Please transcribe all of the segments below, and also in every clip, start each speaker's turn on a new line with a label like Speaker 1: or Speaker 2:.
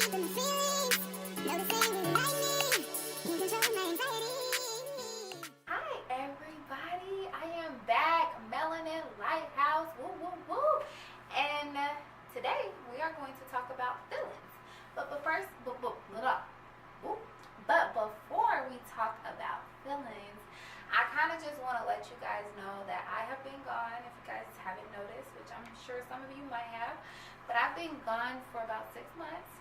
Speaker 1: Hi everybody, I am back, Melanin Lighthouse, woo woo woo. And today we are going to talk about feelings. But before we talk about feelings, I kind of just want to let you guys know that I have been gone, if you guys haven't noticed, which I'm sure some of you might have, but I've been gone for about 6 months.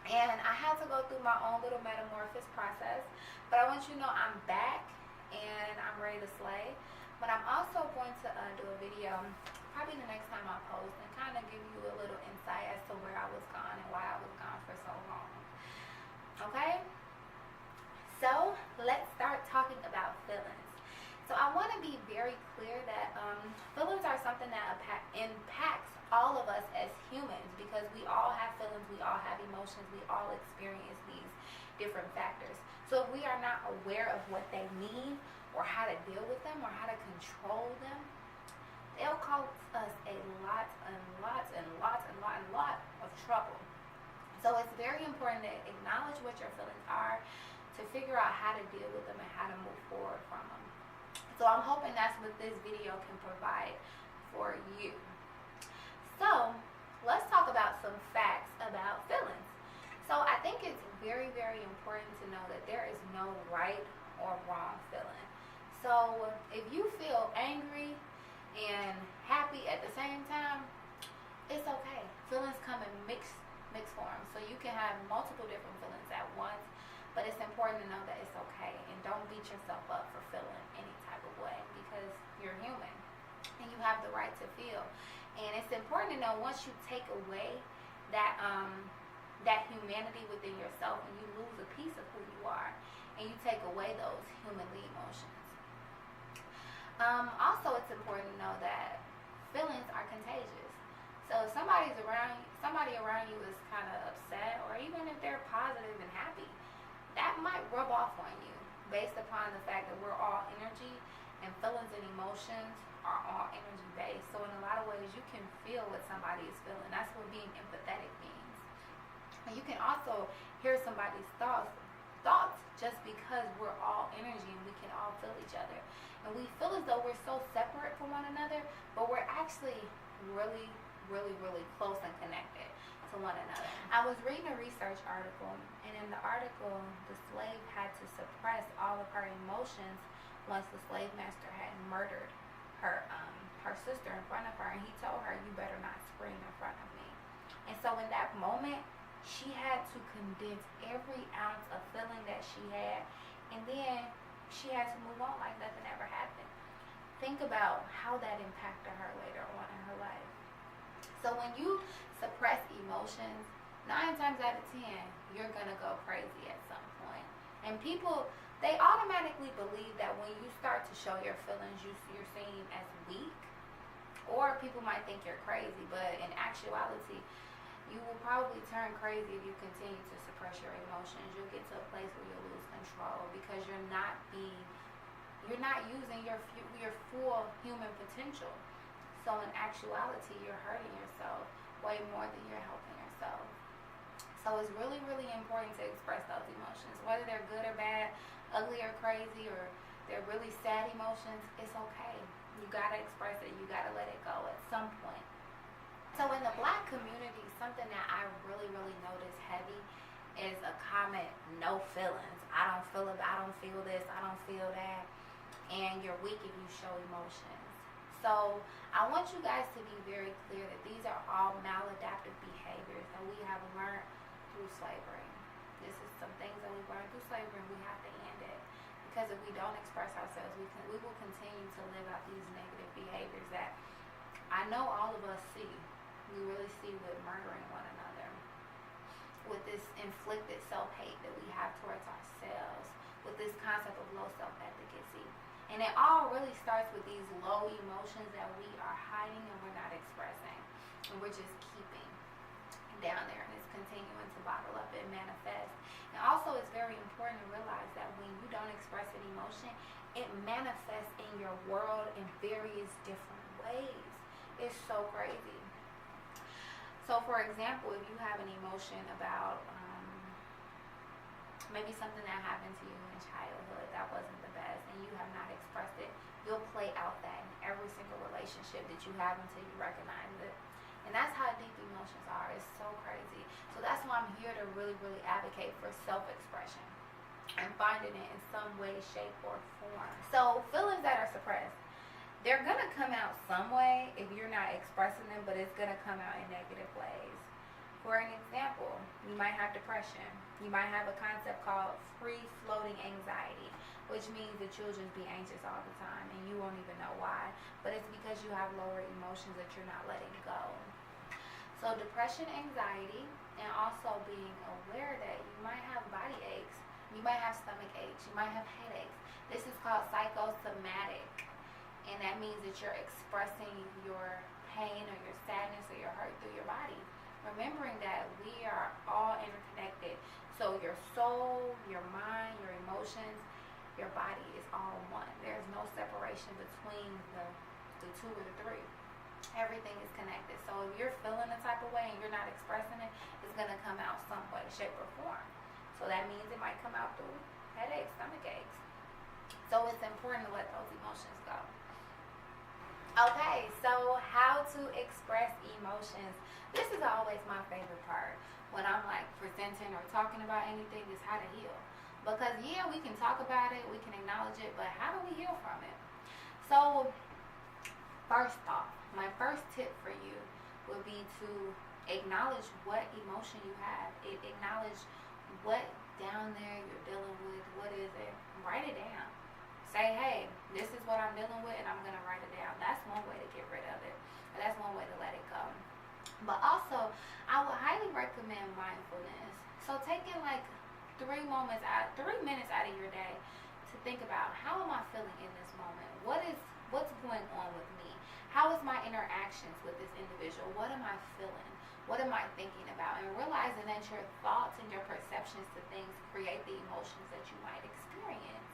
Speaker 1: And I had to go through my own little metamorphosis process. But I want you to know I'm back and I'm ready to slay. But I'm also going to do a video probably the next time I post and kind of give you a little insight as to where I was gone and why I was gone for so long. Okay? So let's start talking about feelings. So I want to be very clear that feelings are something that impacts all of us as humans, because we all have feelings, we all have emotions, we all experience these different factors. So if we are not aware of what they mean or how to deal with them or how to control them, they'll cause us a lot of trouble. So it's very important to acknowledge what your feelings are, to figure out how to deal with them and how to move forward from them. So I'm hoping that's what this video can provide for you. So let's talk about some facts about feelings. So I think it's very important to know that there is no right or wrong feeling. So if you feel angry and happy at the same time, it's okay. Feelings come in mixed form. So you can have multiple different feelings at once, but it's important to know that it's okay, and don't beat yourself up for feeling any type of way, because you're human and you have the right to feel. And it's important to know, once you take away that that humanity within yourself, and you lose a piece of who you are, and you take away those humanly emotions. Also, it's important to know that feelings are contagious. So if somebody around you is kind of upset, or even if they're positive and happy, that might rub off on you, based upon the fact that we're all energy, and feelings and emotions are all energy based. So in a lot of ways, you can feel what somebody is feeling. That's what being empathetic means. And you can also hear somebody's thoughts just because we're all energy and we can all feel each other. And we feel as though we're so separate from one another, but we're actually really close and connected to one another. I was reading a research article, and in the article, the slave had to suppress all of her emotions once the slave master had murdered her sister in front of her, and he told her, "You better not scream in front of me." And so in that moment, she had to condense every ounce of feeling that she had, and then she had to move on like nothing ever happened. Think about how that impacted her later on in her life. So when you suppress emotions, 9 times out of 10, you're gonna go crazy at some point. And people, they automatically believe that when you start to show your feelings, you're seen as weak, or people might think you're crazy. But in actuality, you will probably turn crazy if you continue to suppress your emotions. You'll get to a place where you'll lose control, because you're not using your full human potential. So in actuality, you're hurting yourself way more than you're helping yourself. So it's really important to express those emotions, whether they're good or bad, ugly or crazy, or they're really sad emotions. It's okay. You gotta express it. You gotta let it go at some point. So in the Black community, something that I really notice heavy is a comment, "No feelings. I don't feel this, I don't feel that," and you're weak if you show emotions. So I want you guys to be very clear that these are all maladaptive behaviors that we have learned through slavery. This is some things that we learned through slavery, and we have to end it. Because if we don't express ourselves, we will continue to live out these negative behaviors that I know all of us see. We really see with murdering one another, with this inflicted self-hate that we have towards ourselves, with this concept of low self-efficacy. And it all really starts with these low emotions that we are hiding and we're not expressing, and we're just keeping down there, and it's continuing to bottle up and manifest. And also, it's very important to realize that when you don't express an emotion, it manifests in your world in various different ways. It's so crazy. So for example, if you have an emotion about maybe something that happened to you in childhood that wasn't the best and you have not expressed it. You'll play out that in every single relationship that you have until you recognize it. And that's how deep emotions are. It's so crazy. So that's why I'm here to really, really advocate for self-expression and finding it in some way, shape, or form. So feelings that are suppressed, they're going to come out some way if you're not expressing them, but it's going to come out in negative ways. For an example, you might have depression. You might have a concept called free-floating anxiety, which means that you'll just be anxious all the time and you won't even know why. But it's because you have lower emotions that you're not letting go. So depression, anxiety, and also being aware that you might have body aches, you might have stomach aches, you might have headaches. This is called psychosomatic. And that means that you're expressing your pain or your sadness or your hurt through your body. Remembering that we are all interconnected. So your soul, your mind, your emotions, your body is all one. There's no separation between the two or the three. Everything is connected. So if you're feeling a type of way and you're not expressing it, it's going to come out some way, shape, or form. So that means it might come out through headaches, stomach aches. So it's important to let those emotions go. Okay, so how to express emotions. This is always my favorite part when I'm like presenting or talking about anything, is how to heal. Because yeah, we can talk about it, we can acknowledge it, but how do we heal from it? So first off, my first tip for you would be to acknowledge what emotion you have. Acknowledge what down there you're dealing with. What is it? Write it down. Say, hey, this is what I'm dealing with, and I'm going to write it down. That's one way to get rid of it. That's one way to let it go. But also, I would highly recommend mindfulness. So taking like 3 minutes out of your day to think about, how am I feeling in this moment? What's going on with me? How is my interactions with this individual? What am I feeling? What am I thinking about? And realizing that your thoughts and your perceptions to things create the emotions that you might experience.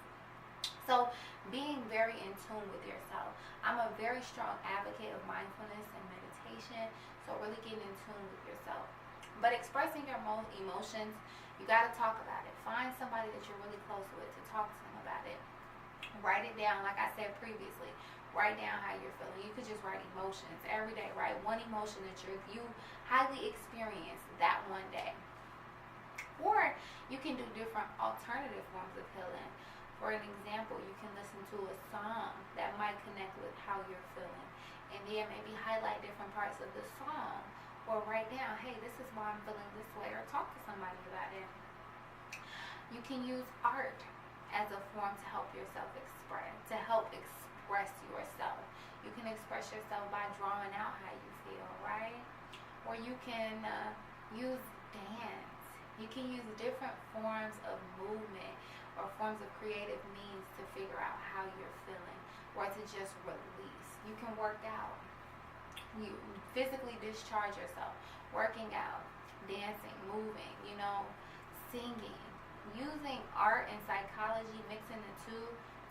Speaker 1: So being very in tune with yourself. I'm a very strong advocate of mindfulness and meditation. So really getting in tune with yourself. But expressing your emotions, you got to talk about it. Find somebody that you're really close with to talk to them about it. Write it down, like I said previously. Write down how you're feeling. You could just write emotions every day. Write one emotion that you highly experienced that one day. Or you can do different alternative forms of healing. For an example, you can listen to a song that might connect with how you're feeling. And then maybe highlight different parts of the song. Or write down, hey, this is why I'm feeling this way. Or talk to somebody about it. You can use art as a form to help yourself express. Yourself. You can express yourself by drawing out how you feel, right? Or you can use dance. You can use different forms of movement or forms of creative means to figure out how you're feeling, or to just release. You can work out. You physically discharge yourself. Working out, dancing, moving, singing. Using art and psychology, mixing the two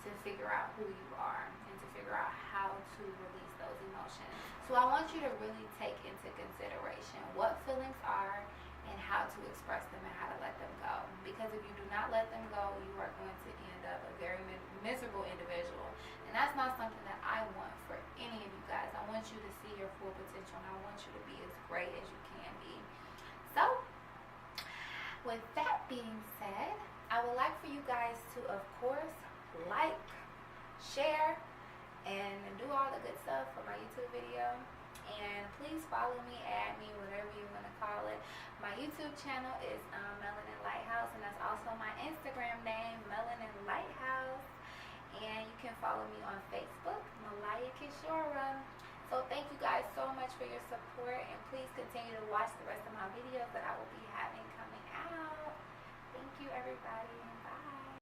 Speaker 1: to figure out who you are and to figure out how to release those emotions. So I want you to really take into consideration what feelings are and how to express them and how to let them go. Because if you do not let them go, you are going to end up a very miserable individual. And that's not something that I want for any of you guys. I want you to see your full potential, and I want you to be as great as you can be. So, with that being said, I would like for you guys to, of course, like, share, and do all the good stuff for my YouTube video. And please follow me, add me, whatever you want to call it. My YouTube channel is Melanin Lighthouse, and that's also my Instagram name, Melanin Lighthouse. And you can follow me on Facebook, Malaya Kishora. So thank you guys so much for your support, and please continue to watch the rest of my videos that I will be having coming out. Thank you, everybody.